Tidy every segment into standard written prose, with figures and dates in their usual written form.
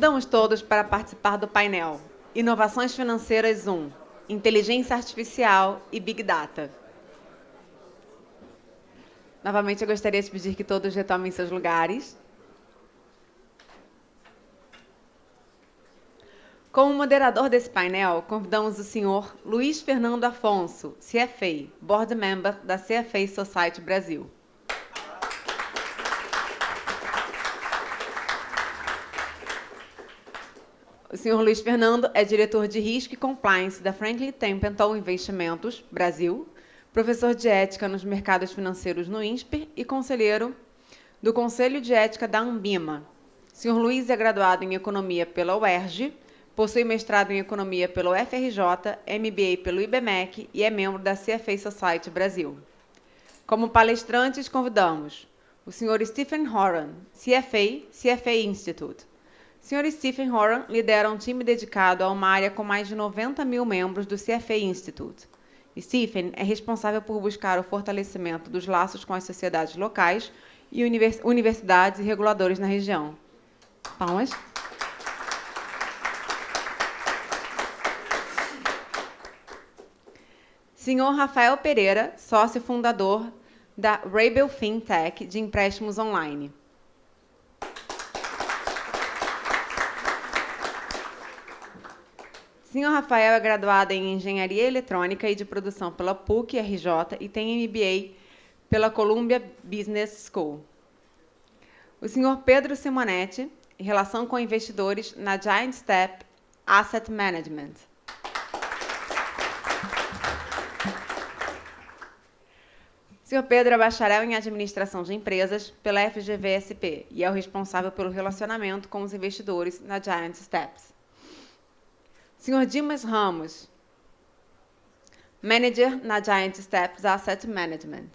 Convidamos todos para participar do painel Inovações Financeiras 1, Inteligência Artificial e Big Data. Novamente, eu gostaria de pedir que todos retomem seus lugares. Como moderador desse painel, convidamos o senhor Luiz Fernando Afonso, CFA, Board Member da CFA Society Brasil. O senhor Luiz Fernando é diretor de Risco e Compliance da Franklin Templeton Investimentos, Brasil, professor de Ética nos Mercados Financeiros no INSPER e conselheiro do Conselho de Ética da Anbima. O senhor Luiz é graduado em Economia pela UERJ, possui mestrado em Economia pelo FRJ, MBA pelo IBMEC e é membro da CFA Society Brasil. Como palestrantes, convidamos o senhor Stephen Horan, CFA, CFA Institute. O Sr. Stephen Horan lidera um time dedicado a uma área com mais de 90 mil membros do CFA Institute. Stephen é responsável por buscar o fortalecimento dos laços com as sociedades locais e universidades e reguladores na região. Palmas. Sr. Rafael Pereira, sócio fundador da Rebel Fintech de empréstimos online. Sr. Rafael é graduado em Engenharia Eletrônica e de Produção pela PUC-RJ e tem MBA pela Columbia Business School. O Sr. Pedro Simonetti, em relação com investidores na Giant Step Asset Management. O Sr. Pedro é bacharel em Administração de Empresas pela FGV-SP e é o responsável pelo relacionamento com os investidores na Giant Steps. Sr. Dimas Ramos, Manager na Giant Steps Asset Management.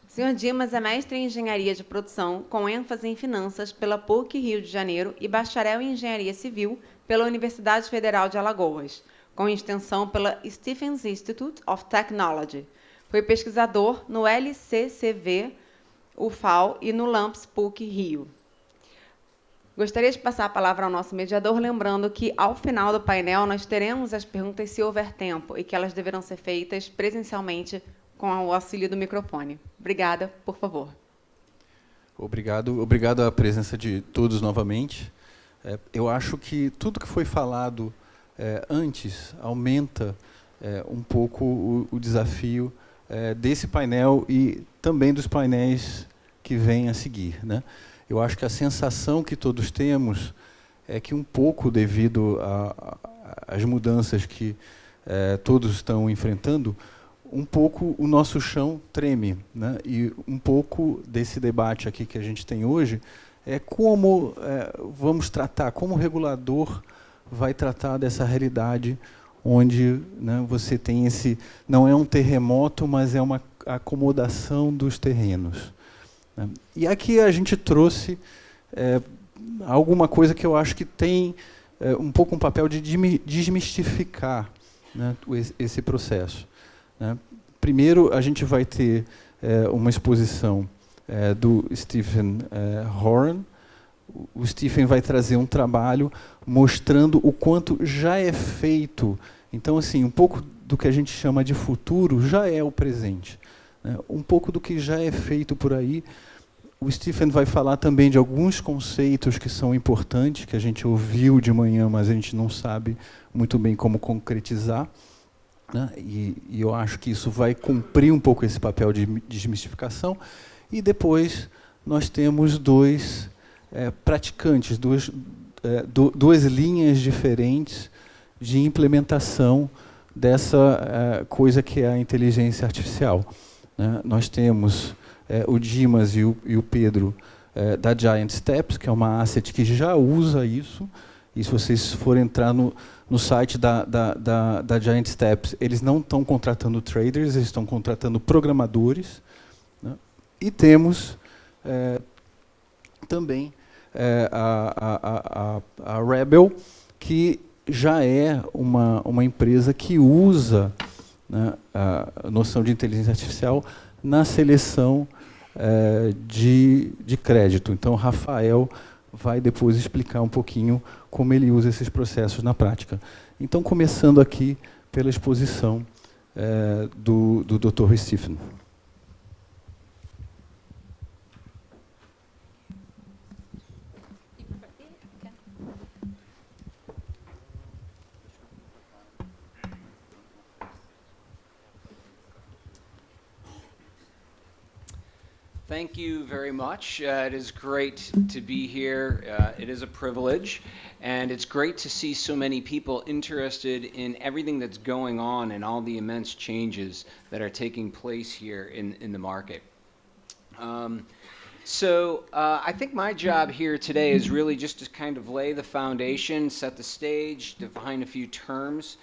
Sr. Dimas é mestre em Engenharia de Produção, com ênfase em Finanças pela PUC Rio de Janeiro e bacharel em Engenharia Civil pela Universidade Federal de Alagoas, com extensão pela Stephens Institute of Technology. Foi pesquisador no LCCV, UFAL e no LAMPS PUC Rio. Gostaria de passar a palavra ao nosso mediador, lembrando que, ao final do painel, nós teremos as perguntas se houver tempo e que elas deverão ser feitas presencialmente com o auxílio do microfone. Obrigada, por favor. Obrigado à presença de todos novamente. Eu acho que tudo que foi falado antes aumenta um pouco o desafio desse painel e também dos painéis que vêm a seguir, né? Eu acho que a sensação que todos temos é que um pouco devido às mudanças que todos estão enfrentando, um pouco o nosso chão treme, né? E um pouco desse debate aqui que a gente tem hoje é como vamos tratar, como o regulador vai tratar dessa realidade onde, né, você tem esse, não é um terremoto, mas é uma acomodação dos terrenos. E aqui a gente trouxe alguma coisa que eu acho que tem um pouco um papel de desmistificar, né, esse processo, né. Primeiro, a gente vai ter uma exposição do Stephen Horan. O Stephen vai trazer um trabalho mostrando o quanto já é feito. Então, assim, um pouco do que a gente chama de futuro já é o presente. Um pouco do que já é feito por aí. O Stephen vai falar também de alguns conceitos que são importantes, que a gente ouviu de manhã, mas a gente não sabe muito bem como concretizar, né? E eu acho que isso vai cumprir um pouco esse papel de desmistificação. E depois nós temos dois praticantes, duas linhas diferentes de implementação dessa coisa que é a inteligência artificial, né? Nós temos o Dimas e o Pedro da Giant Steps, que é uma asset que já usa isso. E se vocês forem entrar no site da Giant Steps, eles não estão contratando traders, eles estão contratando programadores, né? E temos também a Rebel, que já é uma empresa que usa, né, a noção de inteligência artificial na seleção de crédito. Então, Rafael vai depois explicar um pouquinho como ele usa esses processos na prática. Então, começando aqui pela exposição do Dr. Stephen. Thank you very much. It is great to be here. It is a privilege, and it's great to see so many people interested in everything that's going on and all the immense changes that are taking place here in the market. I think my job here today is really just to kind of lay the foundation, set the stage, define a few terms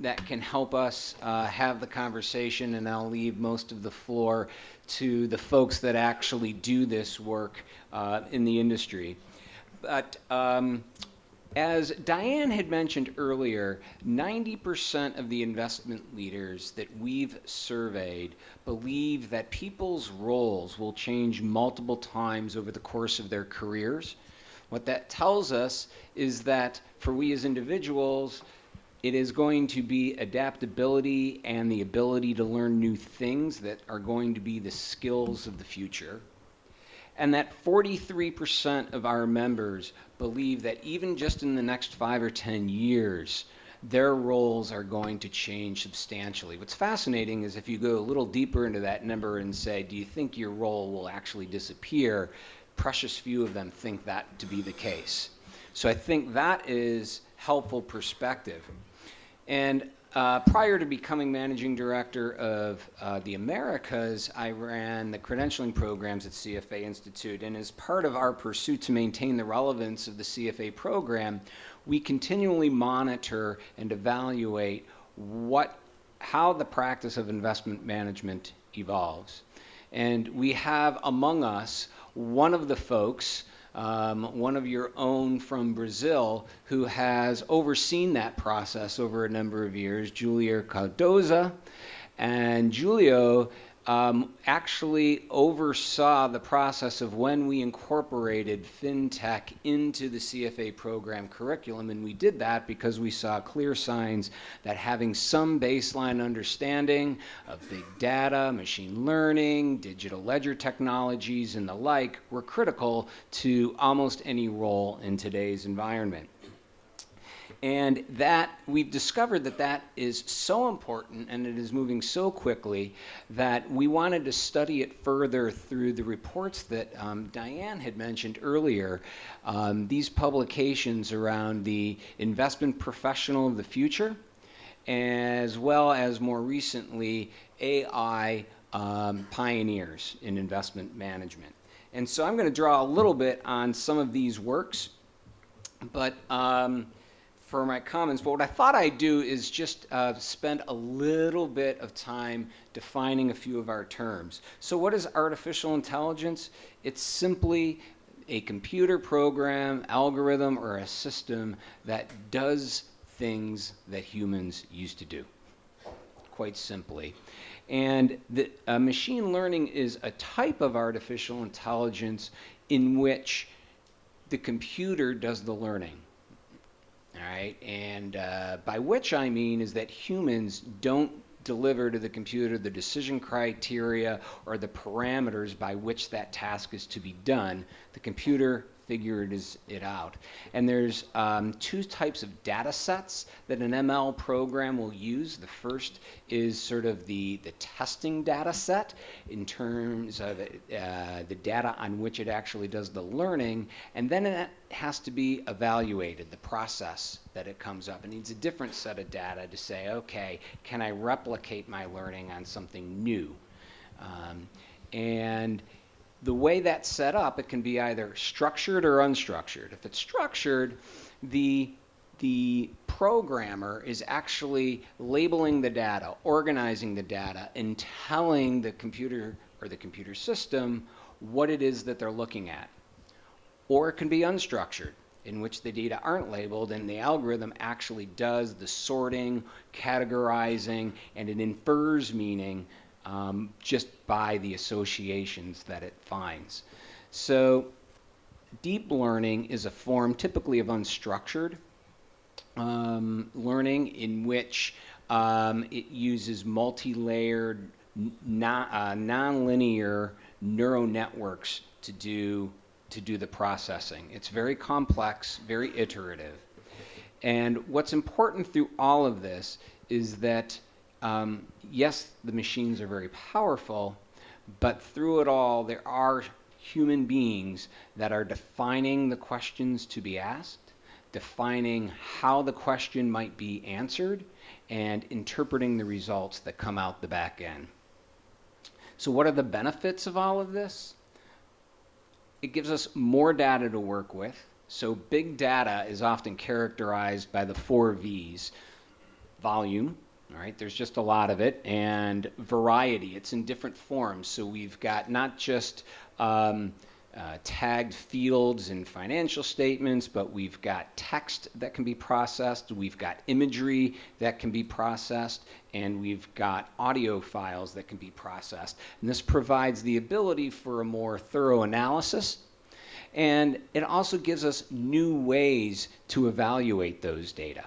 that can help us have the conversation, and I'll leave most of the floor to the folks that actually do this work in the industry. But as Diane had mentioned earlier, 90% of the investment leaders that we've surveyed believe that people's roles will change multiple times over the course of their careers. What that tells us is that for we as individuals, it is going to be adaptability and the ability to learn new things that are going to be the skills of the future. And that 43% of our members believe that even just in the next 5 or 10 years, their roles are going to change substantially. What's fascinating is if you go a little deeper into that number and say, do you think your role will actually disappear? Precious few of them think that to be the case. So I think that is helpful perspective. And prior to becoming managing director of the Americas, I ran the credentialing programs at CFA Institute. And as part of our pursuit to maintain the relevance of the CFA program, we continually monitor and evaluate how the practice of investment management evolves. And we have among us one of the folks, one of your own from Brazil, who has overseen that process over a number of years, Julio Cardoza. And Julio actually oversaw the process of when we incorporated FinTech into the CFA program curriculum, and we did that because we saw clear signs that having some baseline understanding of big data, machine learning, digital ledger technologies, and the like were critical to almost any role in today's environment. And that we've discovered that is so important and it is moving so quickly that we wanted to study it further through the reports that Diane had mentioned earlier. These publications around the investment professional of the future, as well as more recently AI pioneers in investment management. And so I'm going to draw a little bit on some of these works, but for my comments, but what I thought I'd do is just spend a little bit of time defining a few of our terms. So what is artificial intelligence? It's simply a computer program, algorithm, or a system that does things that humans used to do, quite simply. And machine learning is a type of artificial intelligence in which the computer does the learning. All right, and by which I mean is that humans don't deliver to the computer the decision criteria or the parameters by which that task is to be done. The computer figures it out. And there's two types of data sets that an ML program will use. The first is sort of the testing data set in terms of the data on which it actually does the learning, and then it has to be evaluated, the process that it comes up. It needs a different set of data to say, okay, can I replicate my learning on something new? And the way that's set up, it can be either structured or unstructured. If it's structured, the programmer is actually labeling the data, organizing the data, and telling the computer or the computer system what it is that they're looking at. Or it can be unstructured, in which the data aren't labeled and the algorithm actually does the sorting, categorizing, and it infers meaning just by the associations that it finds. So deep learning is a form typically of unstructured learning in which it uses multi-layered, non-linear neural networks to do the processing. It's very complex, very iterative. And what's important through all of this is that, yes, the machines are very powerful, but through it all, there are human beings that are defining the questions to be asked, defining how the question might be answered, and interpreting the results that come out the back end. So what are the benefits of all of this? It gives us more data to work with. So big data is often characterized by the 4 V's. Volume, all right, there's just a lot of it, and variety, it's in different forms. So we've got not just tagged fields in financial statements, but we've got text that can be processed, we've got imagery that can be processed, and we've got audio files that can be processed. And this provides the ability for a more thorough analysis, and it also gives us new ways to evaluate those data.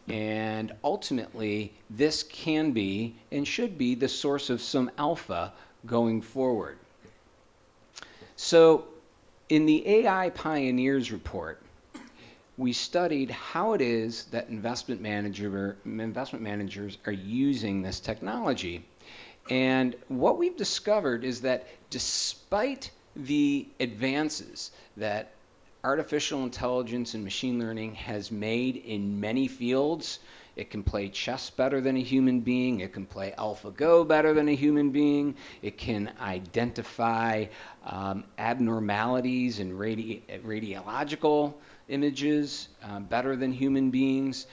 And ultimately, this can be and should be the source of some alpha going forward. So in the AI Pioneers report, we studied how it is that investment managers are using this technology. And what we've discovered is that despite the advances that artificial intelligence and machine learning has made in many fields, it can play chess better than a human being, it can play AlphaGo better than a human being, it can identify abnormalities in radiological images better than human beings.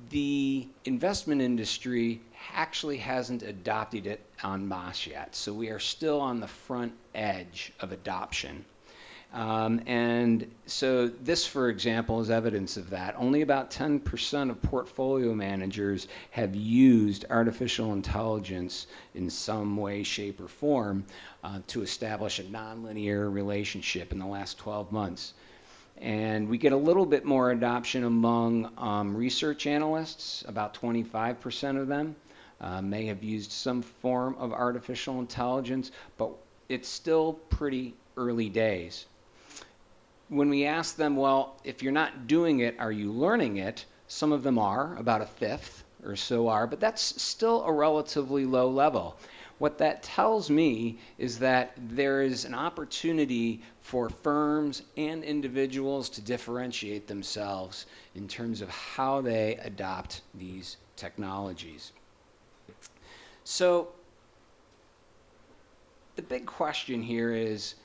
The investment industry actually hasn't adopted it en masse yet, so we are still on the front edge of adoption. And so this, for example, is evidence of that. Only about 10% of portfolio managers have used artificial intelligence in some way, shape, or form to establish a nonlinear relationship in the last 12 months. And we get a little bit more adoption among research analysts. About 25% of them may have used some form of artificial intelligence, but it's still pretty early days. When we ask them, well, if you're not doing it, are you learning it? Some of them are, about a fifth or so are, but that's still a relatively low level. What that tells me is that there is an opportunity for firms and individuals to differentiate themselves in terms of how they adopt these technologies. So the big question here is,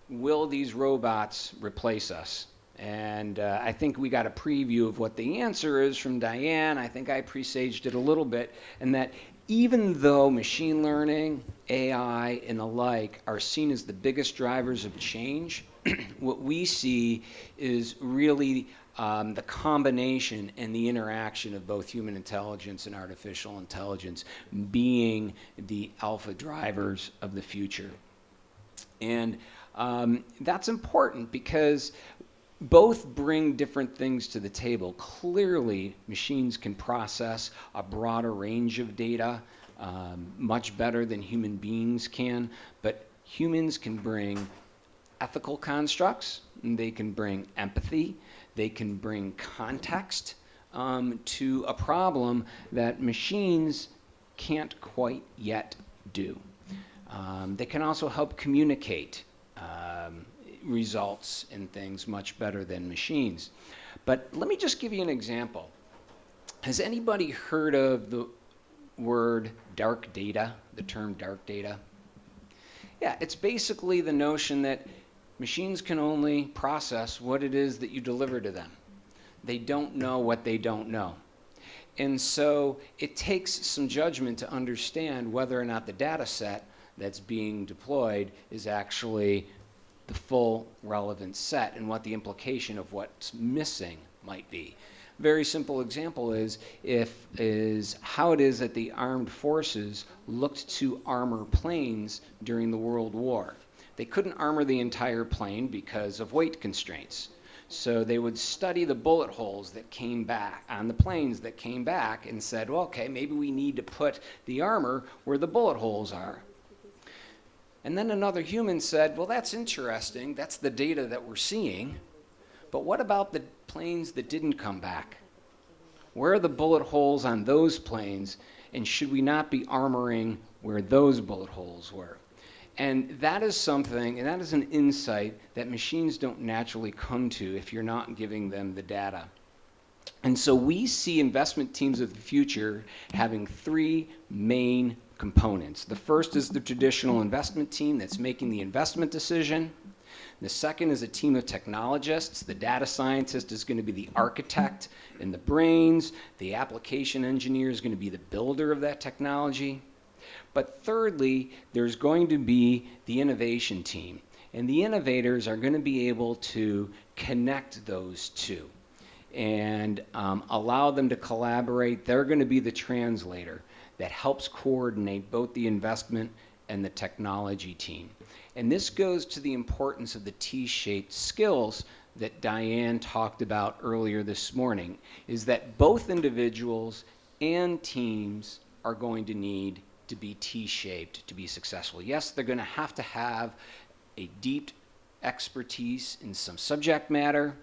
will these robots replace us? And I think we got a preview of what the answer is from Diane. I think I presaged it a little bit, and that even though machine learning, AI, and the like are seen as the biggest drivers of change, what we see is really the combination and the interaction of both human intelligence and artificial intelligence being the alpha drivers of the future. And that's important because both bring different things to the table. Clearly, machines can process a broader range of data much better than human beings can, but humans can bring ethical constructs, and they can bring empathy, they can bring context to a problem that machines can't quite yet do. They can also help communicate results and things much better than machines. But let me just give you an example. Has anybody heard of the word dark data, the term dark data? Yeah, it's basically the notion that machines can only process what it is that you deliver to them. They don't know what they don't know. And so it takes some judgment to understand whether or not the data set that's being deployed is actually the full relevant set and what the implication of what's missing might be. Very simple example is how it is that the armed forces looked to armor planes during the World War. They couldn't armor the entire plane because of weight constraints. So they would study the bullet holes that came back on the planes that came back and said, well, okay, maybe we need to put the armor where the bullet holes are. And then another human said, well, that's interesting. That's the data that we're seeing. But what about the planes that didn't come back? Where are the bullet holes on those planes? And should we not be armoring where those bullet holes were? And that is something, and that is an insight that machines don't naturally come to if you're not giving them the data. And so we see investment teams of the future having three main components. The first is the traditional investment team that's making the investment decision. The second is a team of technologists. The data scientist is going to be the architect and the brains. The application engineer is going to be the builder of that technology. But thirdly, there's going to be the innovation team. And the innovators are going to be able to connect those two and allow them to collaborate. They're going to be the translator that helps coordinate both the investment and the technology team. And this goes to the importance of the T-shaped skills that Diane talked about earlier this morning, is that both individuals and teams are going to need to be T-shaped to be successful. Yes, they're going to have a deep expertise in some subject matter,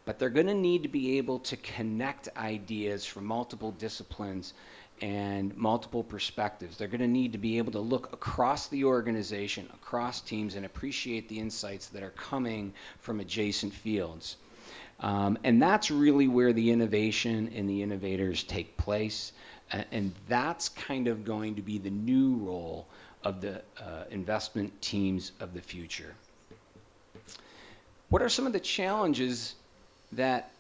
but they're going to need to be able to connect ideas from multiple disciplines and multiple perspectives. They're going to need to be able to look across the organization, across teams, and appreciate the insights that are coming from adjacent fields. And that's really where the innovation and the innovators take place. And that's kind of going to be the new role of the investment teams of the future. What are some of the challenges that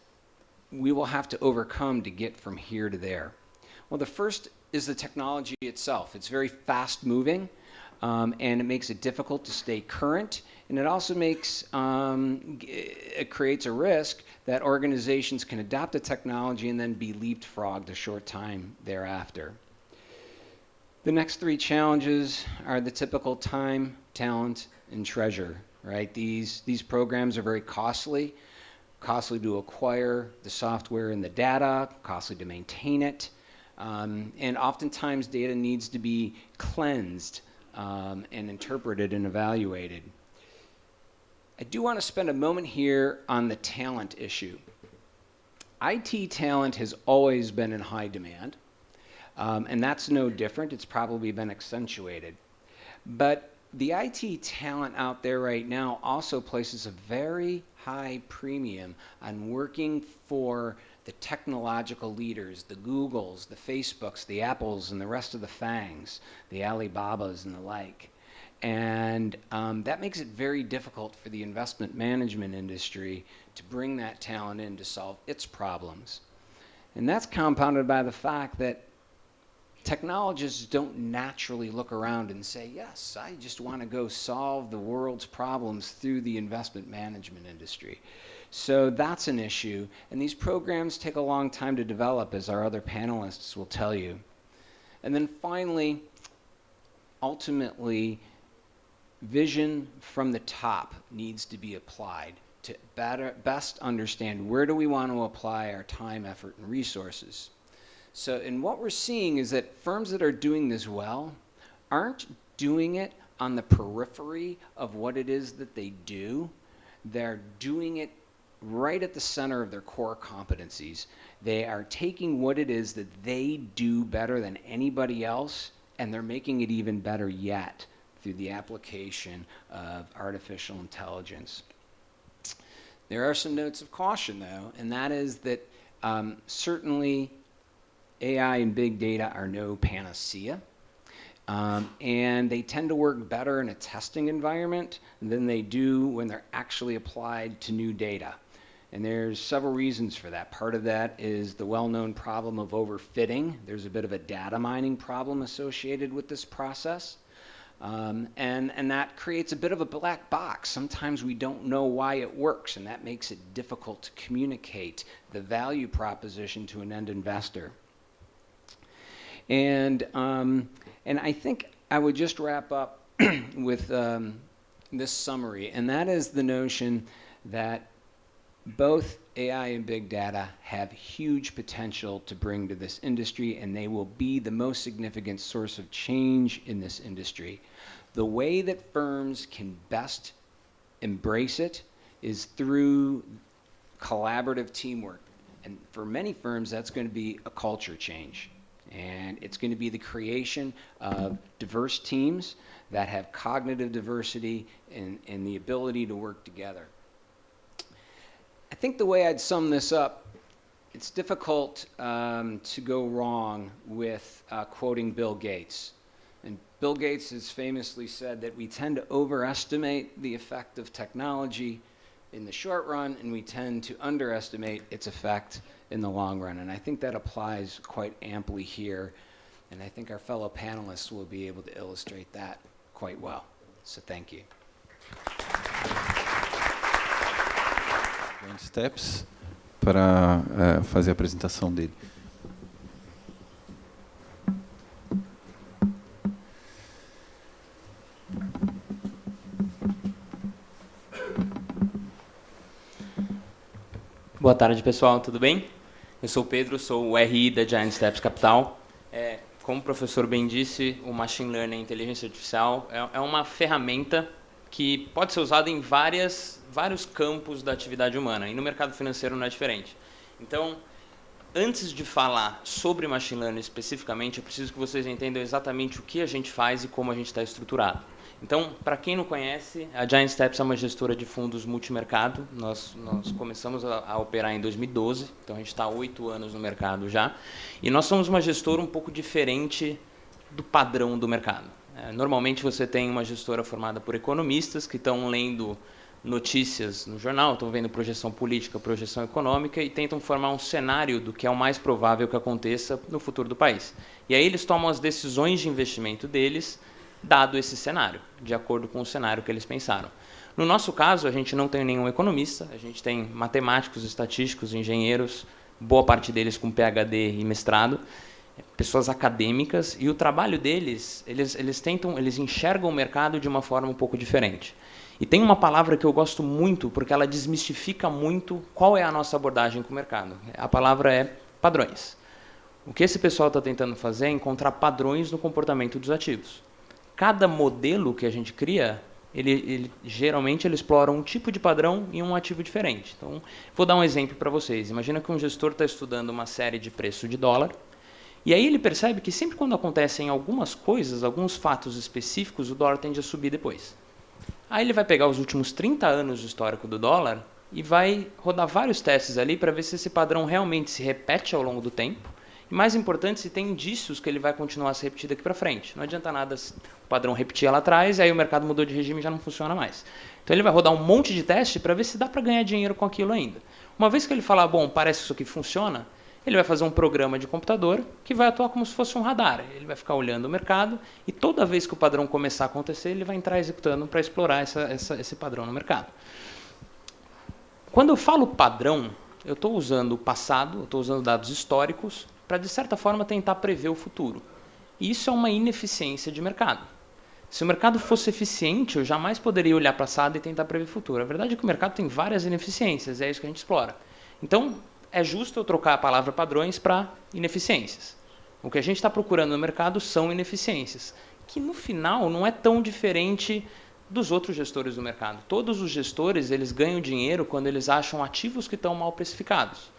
we will have to overcome to get from here to there? Well, the first is the technology itself. It's very fast moving, and it makes it difficult to stay current. And it also makes, it creates a risk that organizations can adopt a technology and then be leapfrogged a short time thereafter. The next three challenges are the typical time, talent, and treasure, right? These programs are very costly to acquire the software and the data, costly to maintain it. And oftentimes data needs to be cleansed and interpreted and evaluated. I do want to spend a moment here on the talent issue. IT talent has always been in high demand, and that's no different. It's probably been accentuated. But the IT talent out there right now also places a very high premium on working for the technological leaders, the Googles, the Facebooks, the Apples, and the rest of the FANGs, the Alibabas and the like. And that makes it very difficult for the investment management industry to bring that talent in to solve its problems. And that's compounded by the fact that technologists don't naturally look around and say, yes, I just want to go solve the world's problems through the investment management industry. So that's an issue. And these programs take a long time to develop, as our other panelists will tell you. And then finally, ultimately, vision from the top needs to be applied to best understand where do we want to apply our time, effort, and resources. So, and what we're seeing is that firms that are doing this well aren't doing it on the periphery of what it is that they do. They're doing it right at the center of their core competencies. They are taking what it is that they do better than anybody else, and they're making it even better yet through the application of artificial intelligence. There are some notes of caution, though, and that is that certainly AI and big data are no panacea, and they tend to work better in a testing environment than they do when they're actually applied to new data. And there's several reasons for that. Part of that is the well-known problem of overfitting. There's a bit of a data mining problem associated with this process. And that creates a bit of a black box. Sometimes we don't know why it works, and that makes it difficult to communicate the value proposition to an end investor. And I think I would just wrap up with this summary, and that is the notion that both AI and big data have huge potential to bring to this industry, and they will be the most significant source of change in this industry. The way that firms can best embrace it is through collaborative teamwork. And for many firms, that's going to be a culture change. And it's going to be the creation of diverse teams that have cognitive diversity and the ability to work together. I think the way I'd sum this up, it's difficult to go wrong with quoting Bill Gates. And Bill Gates has famously said that we tend to overestimate the effect of technology in the short run, and we tend to underestimate its effect in the long run. And I think that applies quite amply here. And I think our fellow panelists will be able to illustrate that quite well. So thank you. Giant Steps para fazer a apresentação dele. Boa tarde, pessoal, tudo bem? Eu sou o Pedro, sou o RI da Giant Steps Capital. Como o professor bem disse, o Machine Learning, a inteligência artificial, é uma ferramenta que pode ser usada em vários campos da atividade humana, e no mercado financeiro não é diferente. Então, antes de falar sobre Machine Learning especificamente, eu preciso que vocês entendam exatamente o que a gente faz e como a gente está estruturado. Então, para quem não conhece, a Giant Steps é uma gestora de fundos multimercado. Nós começamos a operar em 2012, então a gente está há 8 anos no mercado já. E nós somos uma gestora um pouco diferente do padrão do mercado. Normalmente você tem uma gestora formada por economistas que estão lendo notícias no jornal, estão vendo projeção política, projeção econômica e tentam formar um cenário do que é o mais provável que aconteça no futuro do país. E aí eles tomam as decisões de investimento deles dado esse cenário, de acordo com o cenário que eles pensaram. No nosso caso, a gente não tem nenhum economista, a gente tem matemáticos, estatísticos, engenheiros, boa parte deles com PhD e mestrado, pessoas acadêmicas, e o trabalho deles, eles enxergam o mercado de uma forma um pouco diferente. E tem uma palavra que eu gosto muito, porque ela desmistifica muito qual é a nossa abordagem com o mercado. A palavra é padrões. O que esse pessoal está tentando fazer é encontrar padrões no comportamento dos ativos. Cada modelo que a gente cria, geralmente ele explora um tipo de padrão em um ativo diferente. Então, vou dar um exemplo para vocês. Imagina que um gestor está estudando uma série de preço de dólar, e aí ele percebe que sempre quando acontecem algumas coisas, alguns fatos específicos, o dólar tende a subir depois. Aí ele vai pegar os últimos 30 anos do histórico do dólar e vai rodar vários testes ali para ver se esse padrão realmente se repete ao longo do tempo. E mais importante, se tem indícios que ele vai continuar a se repetir daqui para frente. Não adianta nada o padrão repetir lá atrás, e aí o mercado mudou de regime e já não funciona mais. Então ele vai rodar um monte de teste para ver se dá para ganhar dinheiro com aquilo ainda. Uma vez que ele falar, bom, parece que isso aqui funciona, ele vai fazer um programa de computador que vai atuar como se fosse um radar. Ele vai ficar olhando o mercado e toda vez que o padrão começar a acontecer, ele vai entrar executando para explorar esse padrão no mercado. Quando eu falo padrão, eu estou usando o passado, eu estou usando dados históricos para, de certa forma, tentar prever o futuro. E isso é uma ineficiência de mercado. Se o mercado fosse eficiente, eu jamais poderia olhar para o passado e tentar prever o futuro. A verdade é que o mercado tem várias ineficiências, é isso que a gente explora. Então, é justo eu trocar a palavra padrões para ineficiências. O que a gente está procurando no mercado são ineficiências, que no final não é tão diferente dos outros gestores do mercado. Todos os gestores eles ganham dinheiro quando eles acham ativos que estão mal precificados.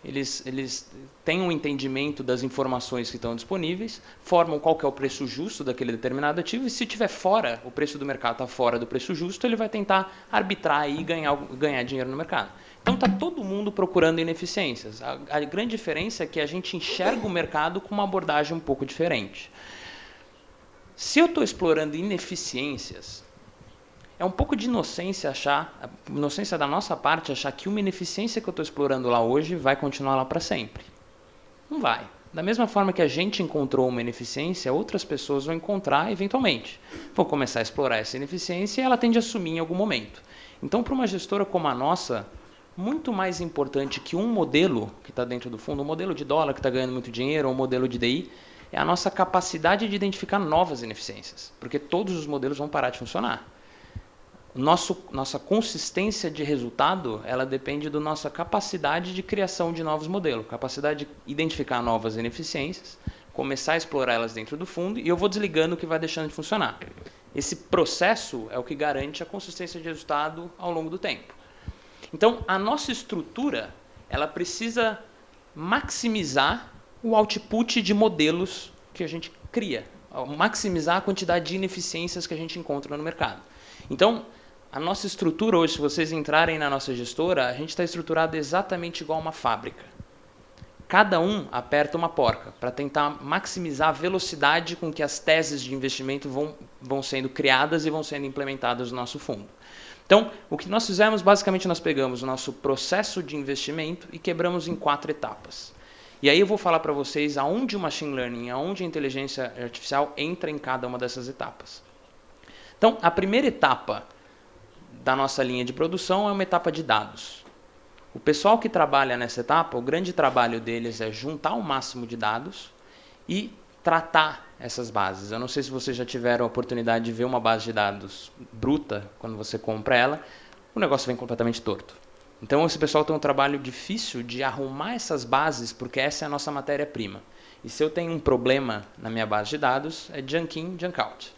Eles têm um entendimento das informações que estão disponíveis, formam qual que é o preço justo daquele determinado ativo, e se tiver fora, o preço do mercado está fora do preço justo, ele vai tentar arbitrar e ganhar dinheiro no mercado. Então está todo mundo procurando ineficiências. A grande diferença é que a gente enxerga o mercado com uma abordagem um pouco diferente. Se eu estou explorando ineficiências, é um pouco de inocência da nossa parte achar que uma ineficiência que eu estou explorando lá hoje vai continuar lá para sempre. Não vai. Da mesma forma que a gente encontrou uma ineficiência, outras pessoas vão encontrar eventualmente. Vão começar a explorar essa ineficiência e ela tende a sumir em algum momento. Então, para uma gestora como a nossa, muito mais importante que um modelo que está dentro do fundo, um modelo de dólar que está ganhando muito dinheiro, ou um modelo de DI, é a nossa capacidade de identificar novas ineficiências, porque todos os modelos vão parar de funcionar. Nossa consistência de resultado, ela depende da nossa capacidade de criação de novos modelos, capacidade de identificar novas ineficiências, começar a explorar elas dentro do fundo, e eu vou desligando o que vai deixando de funcionar. Esse processo é o que garante a consistência de resultado ao longo do tempo. Então, a nossa estrutura, ela precisa maximizar o output de modelos que a gente cria, maximizar a quantidade de ineficiências que a gente encontra no mercado. Então, a nossa estrutura hoje, se vocês entrarem na nossa gestora, a gente está estruturado exatamente igual uma fábrica. Cada um aperta uma porca para tentar maximizar a velocidade com que as teses de investimento vão sendo criadas e vão sendo implementadas no nosso fundo. Então, o que nós fizemos, basicamente, nós pegamos o nosso processo de investimento e quebramos em 4 etapas. E aí eu vou falar para vocês aonde o machine learning, aonde a inteligência artificial entra em cada uma dessas etapas. Então, a primeira etapa da nossa linha de produção é uma etapa de dados. O pessoal que trabalha nessa etapa, o grande trabalho deles é juntar o máximo de dados e tratar essas bases. Eu não sei se vocês já tiveram a oportunidade de ver uma base de dados bruta, quando você compra ela, o negócio vem completamente torto. Então, esse pessoal tem um trabalho difícil de arrumar essas bases, porque essa é a nossa matéria-prima. E se eu tenho um problema na minha base de dados, é junk in, junk out.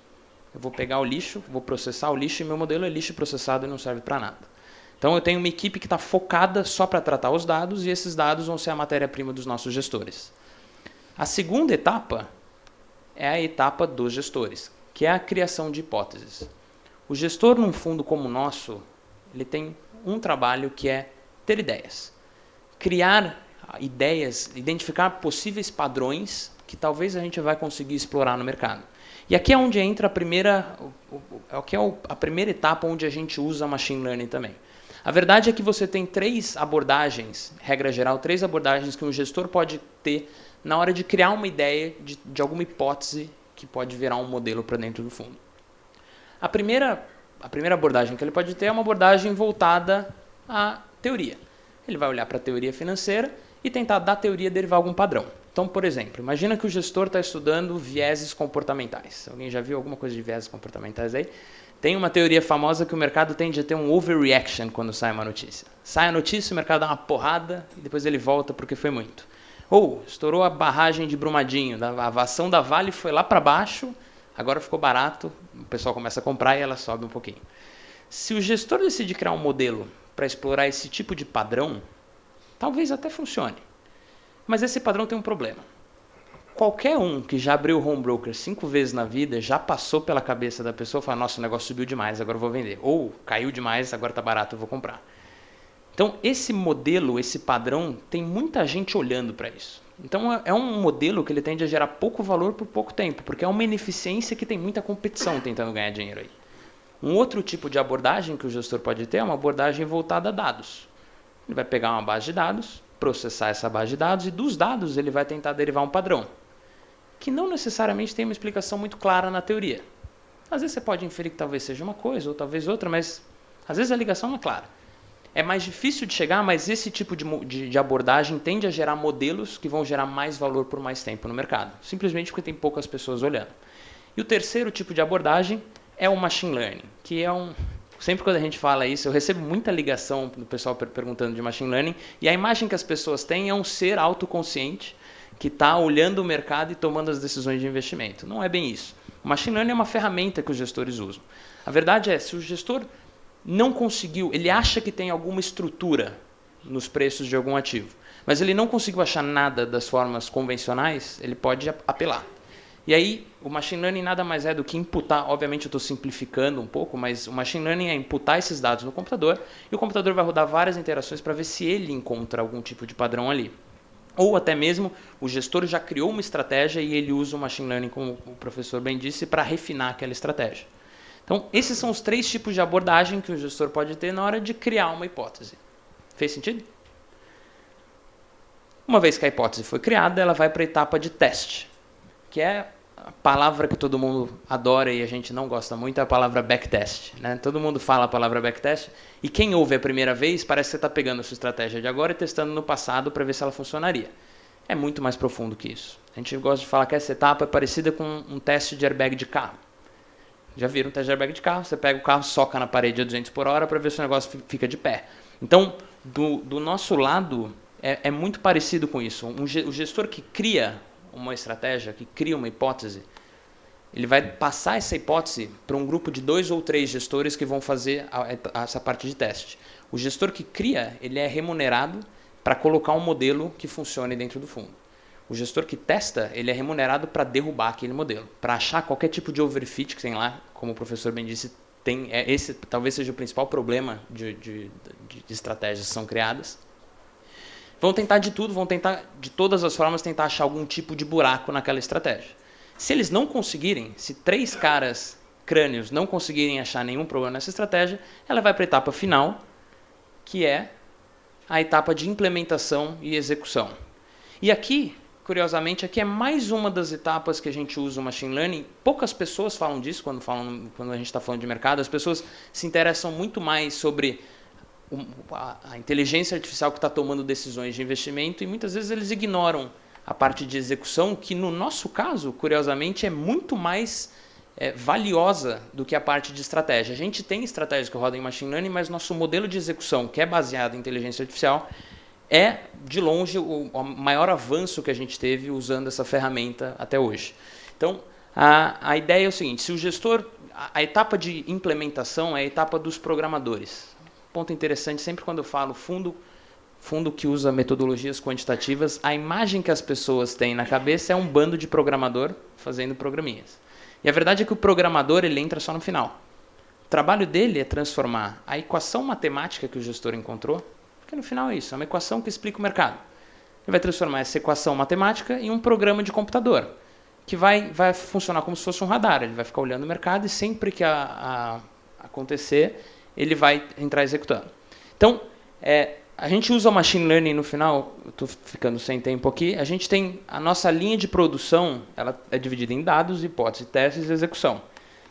Eu vou pegar o lixo, vou processar o lixo, e meu modelo é lixo processado e não serve para nada. Então, eu tenho uma equipe que está focada só para tratar os dados, e esses dados vão ser a matéria-prima dos nossos gestores. A segunda etapa é a etapa dos gestores, que é a criação de hipóteses. O gestor, num fundo como o nosso, ele tem um trabalho que é ter ideias. Criar ideias, identificar possíveis padrões que talvez a gente vai conseguir explorar no mercado. E aqui é onde entra a primeira etapa onde a gente usa machine learning também. A verdade é que você tem 3 abordagens, regra geral, 3 abordagens que um gestor pode ter na hora de criar uma ideia de alguma hipótese que pode virar um modelo para dentro do fundo. A primeira abordagem que ele pode ter é uma abordagem voltada à teoria. Ele vai olhar para a teoria financeira e tentar da teoria derivar algum padrão. Então, por exemplo, imagina que o gestor está estudando vieses comportamentais. Alguém já viu alguma coisa de vieses comportamentais aí? Tem uma teoria famosa que o mercado tende a ter um overreaction quando sai uma notícia. Sai a notícia, o mercado dá uma porrada e depois ele volta porque foi muito. Ou estourou a barragem de Brumadinho, a ação da Vale foi lá para baixo, agora ficou barato, o pessoal começa a comprar e ela sobe um pouquinho. Se o gestor decidir criar um modelo para explorar esse tipo de padrão, talvez até funcione. Mas esse padrão tem um problema. Qualquer um que já abriu o home broker 5 vezes na vida, já passou pela cabeça da pessoa e fala, nossa, o negócio subiu demais, agora eu vou vender. Ou caiu demais, agora está barato, eu vou comprar. Então, esse modelo, esse padrão, tem muita gente olhando para isso. Então, é um modelo que ele tende a gerar pouco valor por pouco tempo, porque é uma ineficiência que tem muita competição tentando ganhar dinheiro aí. Um outro tipo de abordagem que o gestor pode ter é uma abordagem voltada a dados. Ele vai pegar uma base de dados, processar essa base de dados e dos dados ele vai tentar derivar um padrão, que não necessariamente tem uma explicação muito clara na teoria. Às vezes você pode inferir que talvez seja uma coisa ou talvez outra, mas às vezes a ligação não é clara. É mais difícil de chegar, mas esse tipo de abordagem tende a gerar modelos que vão gerar mais valor por mais tempo no mercado, simplesmente porque tem poucas pessoas olhando. E o terceiro tipo de abordagem é o machine learning, que é sempre quando a gente fala isso, eu recebo muita ligação do pessoal perguntando de machine learning, e a imagem que as pessoas têm é um ser autoconsciente que está olhando o mercado e tomando as decisões de investimento. Não é bem isso. O machine learning é uma ferramenta que os gestores usam. A verdade é, se o gestor não conseguiu, ele acha que tem alguma estrutura nos preços de algum ativo, mas ele não conseguiu achar nada das formas convencionais, ele pode apelar. E aí, o machine learning nada mais é do que imputar, obviamente eu estou simplificando um pouco, mas o machine learning é imputar esses dados no computador, e o computador vai rodar várias interações para ver se ele encontra algum tipo de padrão ali. Ou até mesmo, o gestor já criou uma estratégia e ele usa o machine learning, como o professor bem disse, para refinar aquela estratégia. Então, esses são os 3 tipos de abordagem que o gestor pode ter na hora de criar uma hipótese. Fez sentido? Uma vez que a hipótese foi criada, ela vai para a etapa de teste, que é a palavra que todo mundo adora e a gente não gosta muito, é a palavra backtest, né? Todo mundo fala a palavra backtest, e quem ouve a primeira vez parece que você está pegando a sua estratégia de agora e testando no passado para ver se ela funcionaria. É muito mais profundo que isso. A gente gosta de falar que essa etapa é parecida com um teste de airbag de carro. Já viram um teste de airbag de carro? Você pega o carro, soca na parede a 200 por hora para ver se o negócio fica de pé. Então, do nosso lado, é muito parecido com isso. O gestor que cria uma estratégia, que cria uma hipótese, ele vai passar essa hipótese para um grupo de 2 ou 3 gestores que vão fazer essa parte de teste. O gestor que cria, ele é remunerado para colocar um modelo que funcione dentro do fundo. O gestor que testa, ele é remunerado para derrubar aquele modelo, para achar qualquer tipo de overfit que tem lá, como o professor bem disse, esse talvez seja o principal problema de estratégias que são criadas. Vão tentar de tudo, vão tentar de todas as formas tentar achar algum tipo de buraco naquela estratégia. Se eles não conseguirem, se 3 caras crânios não conseguirem achar nenhum problema nessa estratégia, ela vai para a etapa final, que é a etapa de implementação e execução. E aqui, curiosamente, aqui é mais uma das etapas que a gente usa o machine learning. Poucas pessoas falam disso quando a gente está falando de mercado. As pessoas se interessam muito mais sobre a inteligência artificial que está tomando decisões de investimento, e muitas vezes eles ignoram a parte de execução, que no nosso caso, curiosamente, é muito mais valiosa do que a parte de estratégia. A gente tem estratégias que rodam em machine learning, mas nosso modelo de execução, que é baseado em inteligência artificial, é, de longe, o maior avanço que a gente teve usando essa ferramenta até hoje. Então, a ideia é o seguinte: se o gestor, a etapa de implementação é a etapa dos programadores. Ponto interessante, sempre quando eu falo fundo que usa metodologias quantitativas, a imagem que as pessoas têm na cabeça é um bando de programador fazendo programinhas. E a verdade é que o programador, ele entra só no final. O trabalho dele é transformar a equação matemática que o gestor encontrou, porque no final é isso, é uma equação que explica o mercado. Ele vai transformar essa equação matemática em um programa de computador, que vai funcionar como se fosse um radar. Ele vai ficar olhando o mercado e sempre que acontecer, ele vai entrar executando. Então, a gente usa o machine learning no final, eu estou ficando sem tempo aqui, a gente tem a nossa linha de produção, ela é dividida em dados, hipótese, testes e execução.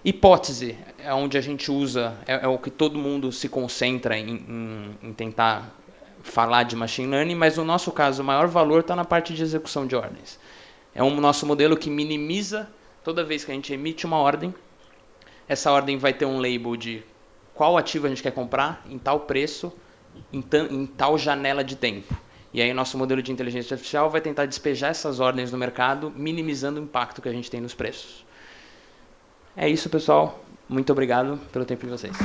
Hipótese é onde a gente usa, é o que todo mundo se concentra em tentar falar de machine learning, mas no nosso caso o maior valor está na parte de execução de ordens. É um nosso modelo que minimiza, toda vez que a gente emite uma ordem, essa ordem vai ter um label de qual ativo a gente quer comprar, em tal preço, em tal janela de tempo. E aí o nosso modelo de inteligência artificial vai tentar despejar essas ordens no mercado, minimizando o impacto que a gente tem nos preços. É isso, pessoal. Muito obrigado pelo tempo de vocês.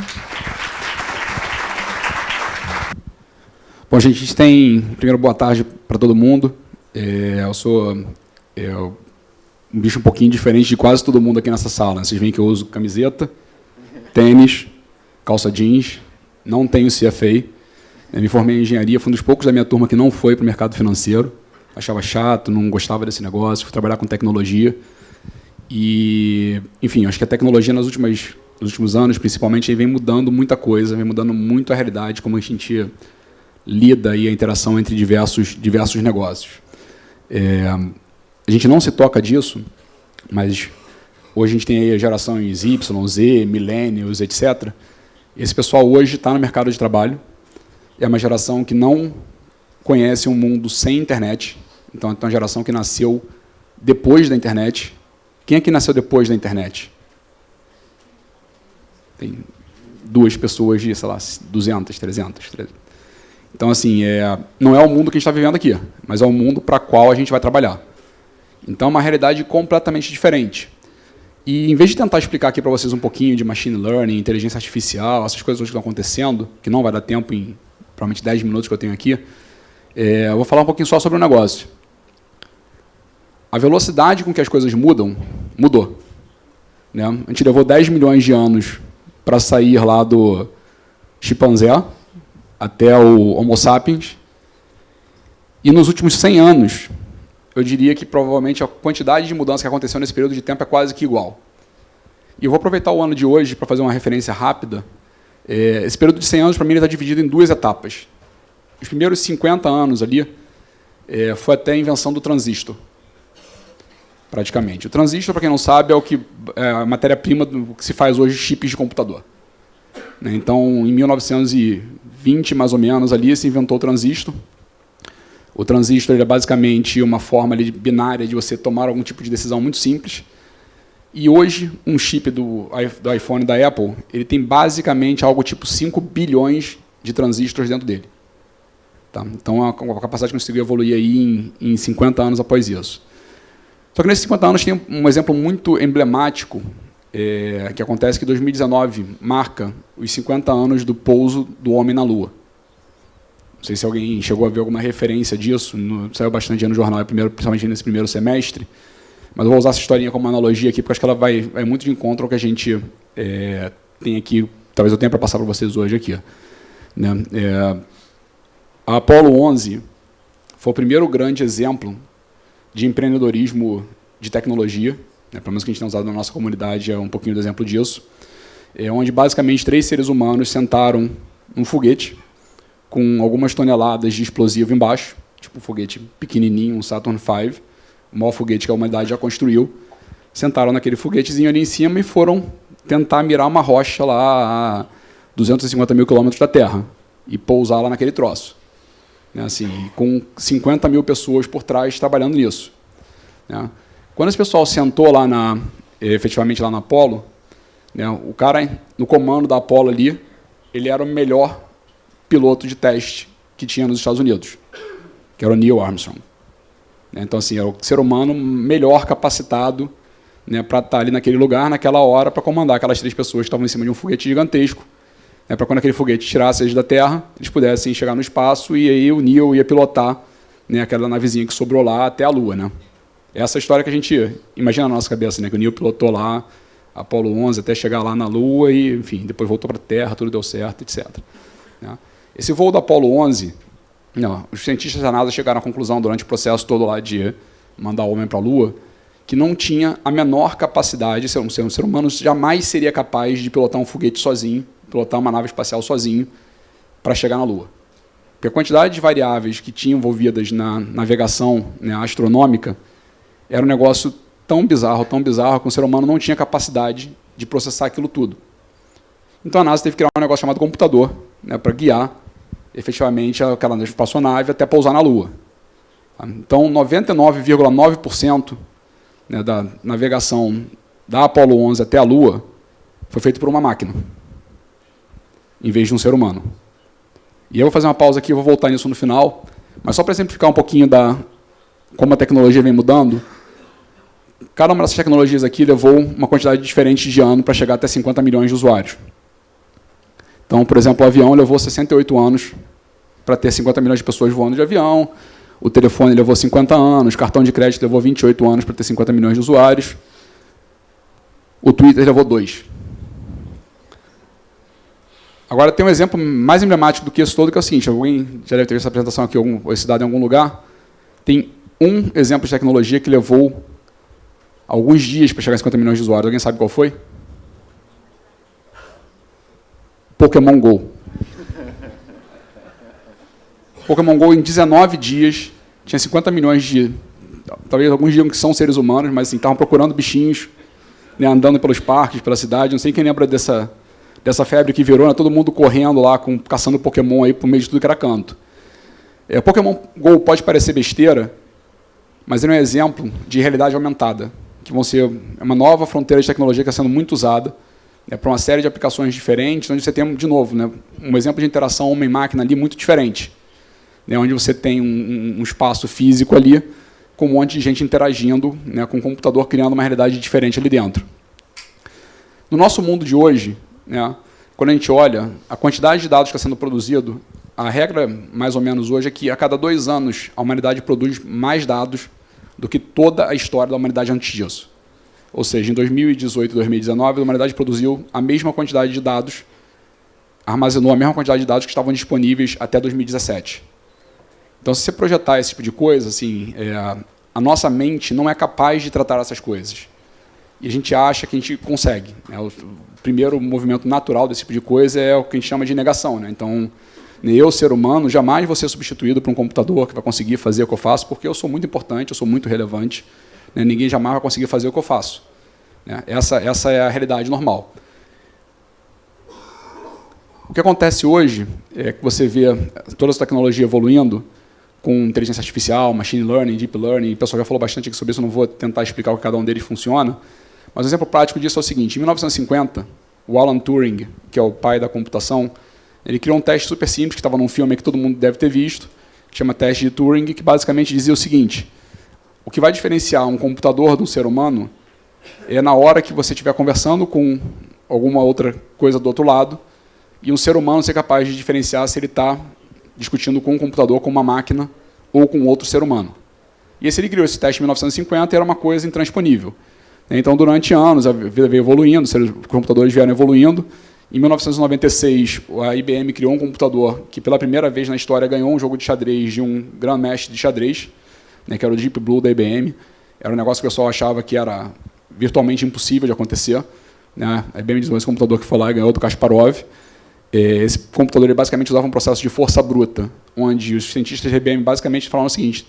Bom, gente, a gente tem... Primeiro, boa tarde para todo mundo. Eu sou um bicho um pouquinho diferente de quase todo mundo aqui nessa sala. Vocês veem que eu uso camiseta, tênis, calça jeans, não tenho CFA. Eu me formei em engenharia, fui um dos poucos da minha turma que não foi para o mercado financeiro. Achava chato, não gostava desse negócio, fui trabalhar com tecnologia. E, enfim, acho que a tecnologia nos últimos anos, principalmente, vem mudando muita coisa, vem mudando muito a realidade, como a gente lida e a interação entre diversos negócios. A gente não se toca disso, mas hoje a gente tem aí a gerações Y, Z, millennials, etc. Esse pessoal hoje está no mercado de trabalho, é uma geração que não conhece um mundo sem internet, então é uma geração que nasceu depois da internet. Quem é que nasceu depois da internet? Tem 2 pessoas de, sei lá, 200, 300. Então, assim, não é o mundo que a gente está vivendo aqui, mas é o mundo para o qual a gente vai trabalhar. Então, é uma realidade completamente diferente. E, em vez de tentar explicar aqui para vocês um pouquinho de machine learning, inteligência artificial, essas coisas que estão acontecendo, que não vai dar tempo em, provavelmente, 10 minutos que eu tenho aqui, eu vou falar um pouquinho só sobre o negócio. A velocidade com que as coisas mudou. Né? A gente levou 10 milhões de anos para sair lá do chimpanzé até o Homo sapiens. E nos últimos 100 anos, eu diria que provavelmente a quantidade de mudança que aconteceu nesse período de tempo é quase que igual. E eu vou aproveitar o ano de hoje para fazer uma referência rápida. Esse período de 100 anos, para mim, está dividido em 2 etapas. Os primeiros 50 anos ali, foi até a invenção do transistor, praticamente. O transistor, para quem não sabe, é a matéria-prima do que se faz hoje chips de computador. Então, em 1920, mais ou menos, ali se inventou o transistor. O transistor é basicamente uma forma ali binária de você tomar algum tipo de decisão muito simples. E hoje, um chip do iPhone da Apple, ele tem basicamente algo tipo 5 bilhões de transistores dentro dele. Tá? Então, a capacidade conseguiu evoluir aí em 50 anos após isso. Só que nesses 50 anos tem um exemplo muito emblemático, que acontece que 2019 marca os 50 anos do pouso do homem na Lua. Não sei se alguém chegou a ver alguma referência disso, saiu bastante no jornal, principalmente nesse primeiro semestre, mas eu vou usar essa historinha como analogia aqui, porque acho que ela vai muito de encontro ao que a gente tem aqui, talvez eu tenha para passar para vocês hoje aqui. Né? A Apollo 11 foi o primeiro grande exemplo de empreendedorismo de tecnologia, pelo menos que a gente tem usado na nossa comunidade é um pouquinho do exemplo disso, onde basicamente 3 seres humanos sentaram num foguete com algumas toneladas de explosivo embaixo, tipo um foguete pequenininho, um Saturn V, o maior foguete que a humanidade já construiu, sentaram naquele foguetezinho ali em cima e foram tentar mirar uma rocha lá a 250 mil quilômetros da Terra e pousar lá naquele troço. Assim, com 50 mil pessoas por trás trabalhando nisso. Quando esse pessoal sentou lá efetivamente lá na Apollo, o cara no comando da Apollo ali, ele era o melhor piloto de teste que tinha nos Estados Unidos, que era o Neil Armstrong. Então, assim, era o ser humano melhor capacitado para estar ali naquele lugar, naquela hora, para comandar aquelas 3 pessoas que estavam em cima de um foguete gigantesco, para quando aquele foguete tirasse eles da Terra, eles pudessem chegar no espaço e aí o Neil ia pilotar aquela navezinha que sobrou lá até a Lua. Essa é a história que a gente imagina na nossa cabeça, que o Neil pilotou lá a Apollo 11 até chegar lá na Lua e, enfim, depois voltou para a Terra, tudo deu certo, etc. Esse voo da Apollo 11, os cientistas da NASA chegaram à conclusão durante o processo todo lá de mandar o homem para a Lua, que não tinha a menor capacidade, um ser humano jamais seria capaz de pilotar um foguete sozinho, pilotar uma nave espacial sozinho para chegar na Lua. Porque a quantidade de variáveis que tinham envolvidas na navegação astronômica era um negócio tão bizarro, que o ser humano não tinha capacidade de processar aquilo tudo. Então a NASA teve que criar um negócio chamado computador para guiar efetivamente aquela espaçonave até pousar na Lua. Então 99,9% da navegação da Apollo 11 até a Lua foi feito por uma máquina, em vez de um ser humano. E eu vou fazer uma pausa aqui, eu vou voltar nisso no final, mas só para exemplificar um pouquinho como a tecnologia vem mudando. Cada uma dessas tecnologias aqui levou uma quantidade diferente de ano para chegar até 50 milhões de usuários. Então, por exemplo, o avião levou 68 anos para ter 50 milhões de pessoas voando de avião, o telefone levou 50 anos, o cartão de crédito levou 28 anos para ter 50 milhões de usuários, o Twitter levou 2. Agora, tem um exemplo mais emblemático do que isso todo, que é o seguinte, alguém já deve ter visto essa apresentação aqui, esse dado em algum lugar, tem um exemplo de tecnologia que levou alguns dias para chegar a 50 milhões de usuários. Alguém sabe qual foi? Pokémon GO. Pokémon GO, em 19 dias, tinha 50 milhões de... Talvez alguns digam que são seres humanos, mas assim, estavam procurando bichinhos, andando pelos parques, pela cidade. Não sei quem lembra dessa febre que virou, todo mundo correndo lá, caçando Pokémon aí por meio de tudo que era canto. Pokémon GO pode parecer besteira, mas ele é um exemplo de realidade aumentada, que vão ser uma nova fronteira de tecnologia que está sendo muito usada para uma série de aplicações diferentes, onde você tem, de novo, um exemplo de interação homem-máquina ali muito diferente, onde você tem um espaço físico ali, com um monte de gente interagindo, com o computador criando uma realidade diferente ali dentro. No nosso mundo de hoje, quando a gente olha a quantidade de dados que está sendo produzido, a regra, mais ou menos, hoje é que a cada 2 anos a humanidade produz mais dados do que toda a história da humanidade antes disso. Ou seja, em 2018 e 2019, a humanidade produziu a mesma quantidade de dados, armazenou a mesma quantidade de dados que estavam disponíveis até 2017. Então, se você projetar esse tipo de coisa, assim, a nossa mente não é capaz de tratar essas coisas. E a gente acha que a gente consegue. O primeiro movimento natural desse tipo de coisa é o que a gente chama de negação. Então, Eu, ser humano, jamais vou ser substituído por um computador que vai conseguir fazer o que eu faço, porque eu sou muito importante, eu sou muito relevante. Ninguém jamais vai conseguir fazer o que eu faço. Essa é a realidade normal. O que acontece hoje é que você vê toda essa tecnologia evoluindo, com inteligência artificial, machine learning, deep learning, o pessoal já falou bastante aqui sobre isso, eu não vou tentar explicar o que cada um deles funciona, mas um exemplo prático disso é o seguinte: em 1950, o Alan Turing, que é o pai da computação, ele criou um teste super simples, que estava num filme que todo mundo deve ter visto, que chama teste de Turing, que basicamente dizia o seguinte: o que vai diferenciar um computador de um ser humano é na hora que você estiver conversando com alguma outra coisa do outro lado, e um ser humano ser capaz de diferenciar se ele está discutindo com um computador, com uma máquina, ou com outro ser humano. E ele criou esse teste em 1950 e era uma coisa intransponível. Então, durante anos, a vida veio evoluindo, os computadores vieram evoluindo. Em 1996, a IBM criou um computador que, pela primeira vez na história, ganhou um jogo de xadrez de um grandmestre de xadrez, que era o Deep Blue da IBM. Era um negócio que o pessoal achava que era virtualmente impossível de acontecer. A IBM desenvolveu esse computador que foi lá e ganhou do Kasparov. Esse computador ele basicamente usava um processo de força bruta, onde os cientistas da IBM basicamente falavam o seguinte: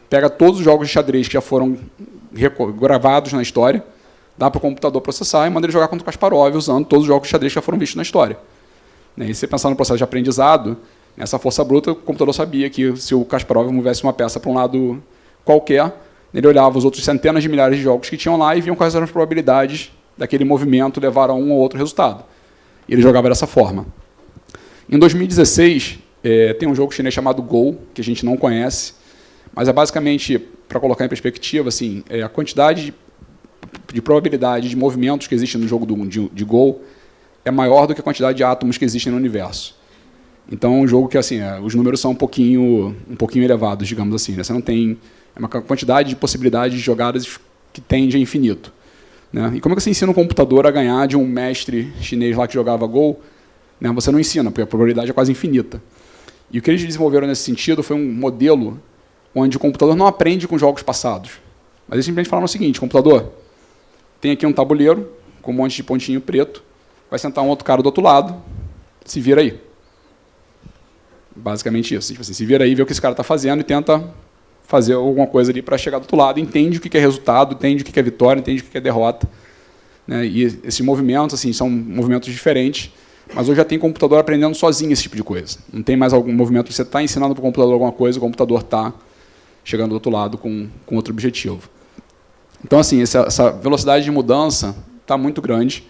pega todos os jogos de xadrez que já foram gravados na história, dá para o computador processar e manda ele jogar contra o Kasparov, usando todos os jogos de xadrez que já foram vistos na história. E se você pensar no processo de aprendizado, nessa força bruta, o computador sabia que se o Kasparov movesse uma peça para um lado qualquer, ele olhava os outros centenas de milhares de jogos que tinham lá e viam quais eram as probabilidades daquele movimento levar a um ou outro resultado. E ele jogava dessa forma. Em 2016, tem um jogo chinês chamado Go, que a gente não conhece, mas é basicamente, para colocar em perspectiva, assim, a quantidade de probabilidade de movimentos que existe no jogo de Go é maior do que a quantidade de átomos que existem no universo. Então, é um jogo que assim, os números são um pouquinho elevados, digamos assim. Você não tem uma quantidade de possibilidades de jogadas que tende a infinito. E como é que você ensina um computador a ganhar de um mestre chinês lá que jogava Go? Você não ensina, porque a probabilidade é quase infinita. E o que eles desenvolveram nesse sentido foi um modelo onde o computador não aprende com jogos passados. Mas eles simplesmente falaram o seguinte: computador, tem aqui um tabuleiro com um monte de pontinho preto, vai sentar um outro cara do outro lado, se vira aí. Basicamente isso. Tipo assim, se vira aí, vê o que esse cara está fazendo e tenta fazer alguma coisa ali para chegar do outro lado, entende o que é resultado, entende o que é vitória, entende o que é derrota. E esses movimentos assim, são movimentos diferentes, mas hoje já tem computador aprendendo sozinho esse tipo de coisa. Não tem mais algum movimento que você está ensinando para o computador alguma coisa, o computador está chegando do outro lado com outro objetivo. Então, assim, essa velocidade de mudança está muito grande.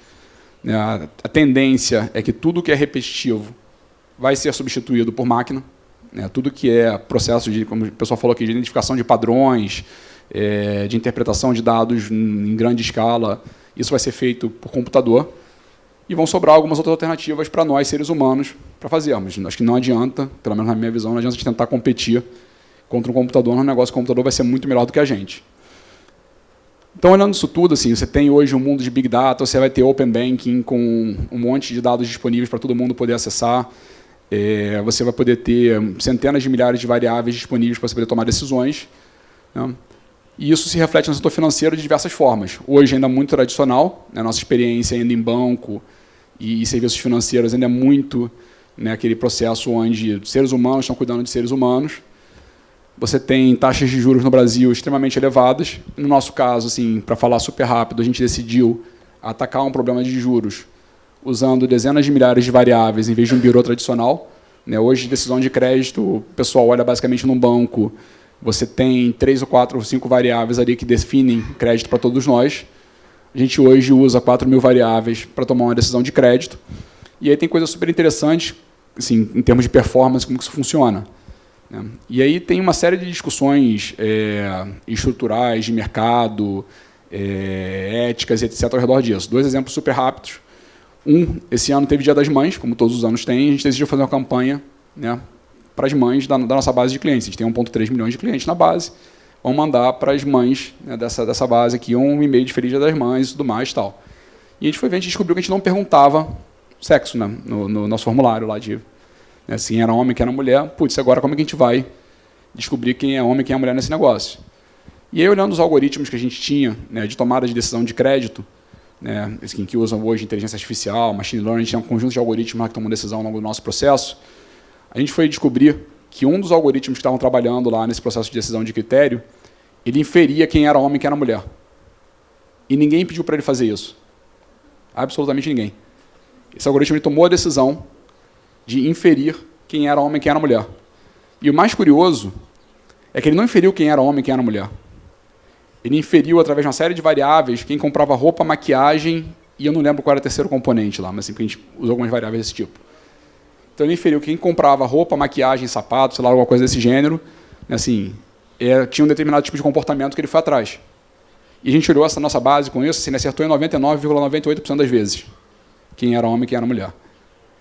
A tendência é que tudo que é repetitivo vai ser substituído por máquina. Tudo que é processo de, como o pessoal falou aqui, de identificação de padrões, de interpretação de dados em grande escala, isso vai ser feito por computador. E vão sobrar algumas outras alternativas para nós, seres humanos, para fazermos. Acho que não adianta, pelo menos na minha visão, não adianta a gente tentar competir contra um computador, num negócio que o computador vai ser muito melhor do que a gente. Então, olhando isso tudo, assim, você tem hoje um mundo de Big Data, você vai ter Open Banking com um monte de dados disponíveis para todo mundo poder acessar, você vai poder ter centenas de milhares de variáveis disponíveis para você poder tomar decisões. E isso se reflete no setor financeiro de diversas formas. Hoje ainda muito tradicional, a nossa experiência ainda em banco e serviços financeiros ainda é muito aquele processo onde seres humanos estão cuidando de seres humanos. Você tem taxas de juros no Brasil extremamente elevadas. No nosso caso, assim, para falar super rápido, a gente decidiu atacar um problema de juros usando dezenas de milhares de variáveis em vez de um birô tradicional. Hoje, decisão de crédito, o pessoal olha basicamente num banco, você tem 3 ou 4 ou 5 variáveis ali que definem crédito para todos nós. A gente hoje usa 4.000 variáveis para tomar uma decisão de crédito. E aí tem coisas super interessantes, assim, em termos de performance, como que isso funciona. E aí tem uma série de discussões estruturais, de mercado, éticas, etc., ao redor disso. 2 exemplos super rápidos. Esse ano teve Dia das Mães, como todos os anos tem, a gente decidiu fazer uma campanha para as mães da nossa base de clientes. A gente tem 1,3 milhões de clientes na base, vamos mandar para as mães dessa base aqui um e-mail de Feliz Dia das Mães e tudo mais e tal. E a gente foi ver, a gente descobriu que a gente não perguntava sexo no nosso formulário lá de... Assim, era homem, quem era mulher. Putz, agora como é que a gente vai descobrir quem é homem e quem é mulher nesse negócio? E aí, olhando os algoritmos que a gente tinha de tomada de decisão de crédito, que usam hoje inteligência artificial, machine learning, a gente tem um conjunto de algoritmos lá que tomam decisão ao longo do nosso processo, a gente foi descobrir que um dos algoritmos que estavam trabalhando lá nesse processo de decisão de critério, ele inferia quem era homem e quem era mulher. E ninguém pediu para ele fazer isso. Absolutamente ninguém. Esse algoritmo ele tomou a decisão de inferir quem era homem e quem era mulher. E o mais curioso é que ele não inferiu quem era homem e quem era mulher. Ele inferiu, através de uma série de variáveis, quem comprava roupa, maquiagem, e eu não lembro qual era o terceiro componente lá, mas assim, porque a gente usou algumas variáveis desse tipo. Então, ele inferiu quem comprava roupa, maquiagem, sapato, sei lá, alguma coisa desse gênero, assim, tinha um determinado tipo de comportamento que ele foi atrás. E a gente olhou essa nossa base com isso, assim, ele acertou em 99,98% das vezes quem era homem e quem era mulher.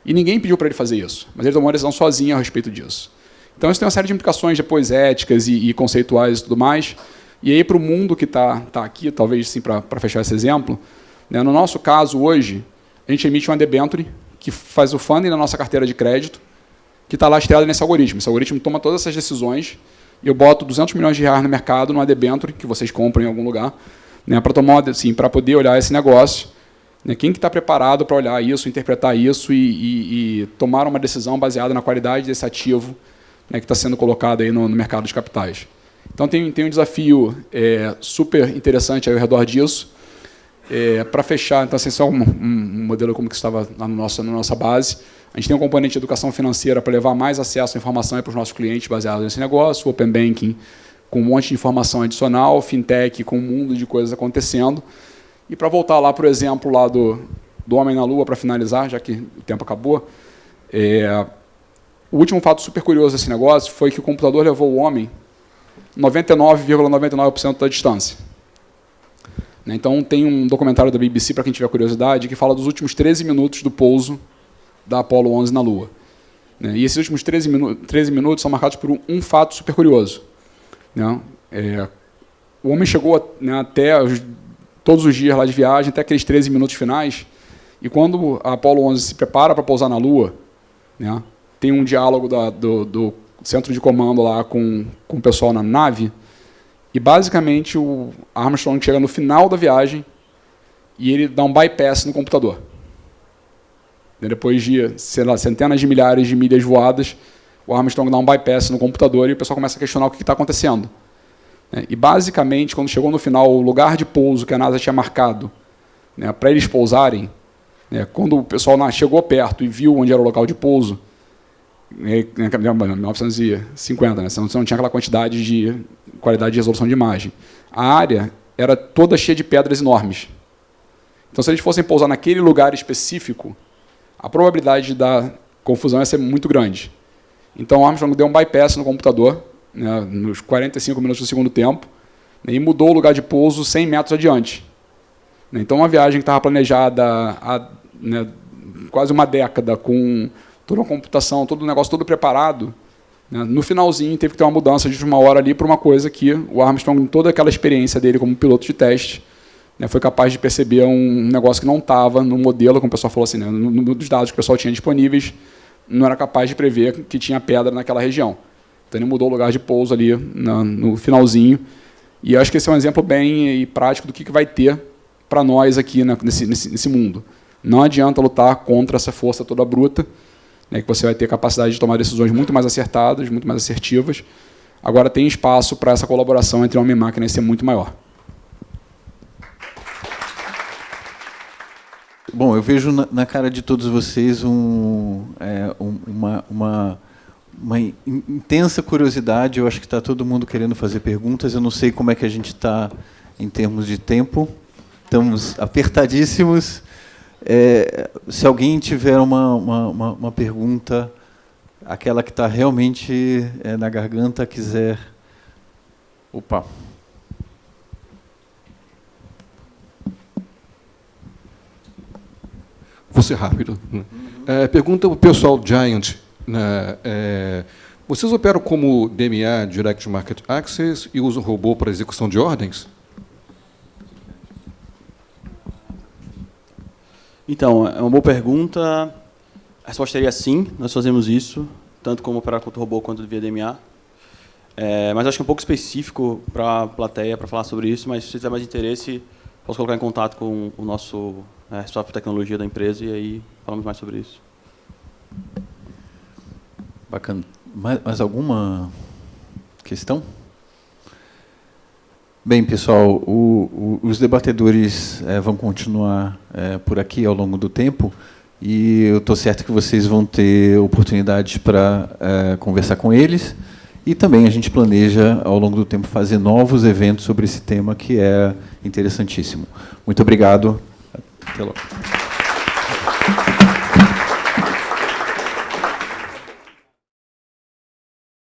E ninguém pediu para ele fazer isso, mas ele tomou uma decisão sozinho a respeito disso. Então, isso tem uma série de implicações depois éticas e conceituais e tudo mais. E aí, para o mundo que está aqui, talvez, assim, para fechar esse exemplo, né, no nosso caso, hoje, a gente emite uma debenture que faz o funding na nossa carteira de crédito, que está lastreada nesse algoritmo. Esse algoritmo toma todas essas decisões, e eu boto 200 milhões de reais no mercado, numa debenture, que vocês compram em algum lugar, né, para poder olhar esse negócio. Né, quem que está preparado para olhar isso, interpretar isso e tomar uma decisão baseada na qualidade desse ativo, né, que está sendo colocado aí no mercado de capitais. Então, tem um desafio super interessante ao redor disso. Para fechar, então, assim, só um modelo como que estava na nossa base. A gente tem um componente de educação financeira para levar mais acesso à informação para os nossos clientes baseado nesse negócio, o Open Banking com um monte de informação adicional, Fintech com um mundo de coisas acontecendo. E para voltar lá para o exemplo lá do Homem na Lua, para finalizar, já que o tempo acabou, o último fato super curioso desse negócio foi que o computador levou o homem 99,99% da distância. Então, tem um documentário da BBC, para quem tiver curiosidade, que fala dos últimos 13 minutos do pouso da Apollo 11 na Lua. E esses últimos 13 minutos são marcados por um fato super curioso. O homem chegou até todos os dias lá de viagem, até aqueles 13 minutos finais, e quando a Apollo 11 se prepara para pousar na Lua, tem um diálogo do centro de comando lá com o pessoal na nave, e, basicamente, o Armstrong chega no final da viagem e ele dá um bypass no computador. Depois de, sei lá, centenas de milhares de milhas voadas, o Armstrong dá um bypass no computador e o pessoal começa a questionar o que está acontecendo. E, basicamente, quando chegou no final, o lugar de pouso que a NASA tinha marcado para eles pousarem, quando o pessoal chegou perto e viu onde era o local de pouso, em 1950, você não tinha aquela quantidade de qualidade de resolução de imagem. A área era toda cheia de pedras enormes. Então, se eles fossem pousar naquele lugar específico, a probabilidade da confusão ia ser muito grande. Então, o Armstrong deu um bypass no computador, nos 45 minutos do segundo tempo, e mudou o lugar de pouso 100 metros adiante. Então, uma viagem que estava planejada há quase uma década, com toda a computação, todo o negócio todo preparado, no finalzinho teve que ter uma mudança de uma hora ali para uma coisa que o Armstrong, em toda aquela experiência dele como piloto de teste, foi capaz de perceber um negócio que não estava no modelo, como o pessoal falou assim, dos dados que o pessoal tinha disponíveis, não era capaz de prever que tinha pedra naquela região. Então, ele mudou o lugar de pouso ali no finalzinho. E eu acho que esse é um exemplo bem prático do que vai ter para nós aqui nesse mundo. Não adianta lutar contra essa força toda bruta, que você vai ter capacidade de tomar decisões muito mais acertadas, muito mais assertivas. Agora, tem espaço para essa colaboração entre homem e máquina ser muito maior. Bom, eu vejo na cara de todos vocês uma intensa curiosidade. Eu acho que está todo mundo querendo fazer perguntas. Eu não sei como é que a gente está em termos de tempo. Estamos apertadíssimos. Se alguém tiver uma pergunta, aquela que está realmente na garganta, quiser... Opa! Vou ser rápido. Pergunta para o pessoal Giant. Vocês operam como DMA, Direct Market Access, e usam robô para execução de ordens? Então, é uma boa pergunta. A resposta seria sim, nós fazemos isso, tanto como operar contra o robô quanto via DMA. Mas acho que é um pouco específico para a plateia para falar sobre isso, mas se tiver mais interesse, posso colocar em contato com o nosso responsável por tecnologia da empresa e aí falamos mais sobre isso. Bacana. Mais alguma questão? Bem, pessoal, os debatedores vão continuar por aqui ao longo do tempo, e eu estou certo que vocês vão ter oportunidades para conversar com eles, e também a gente planeja, ao longo do tempo, fazer novos eventos sobre esse tema, que é interessantíssimo. Muito obrigado. Até logo.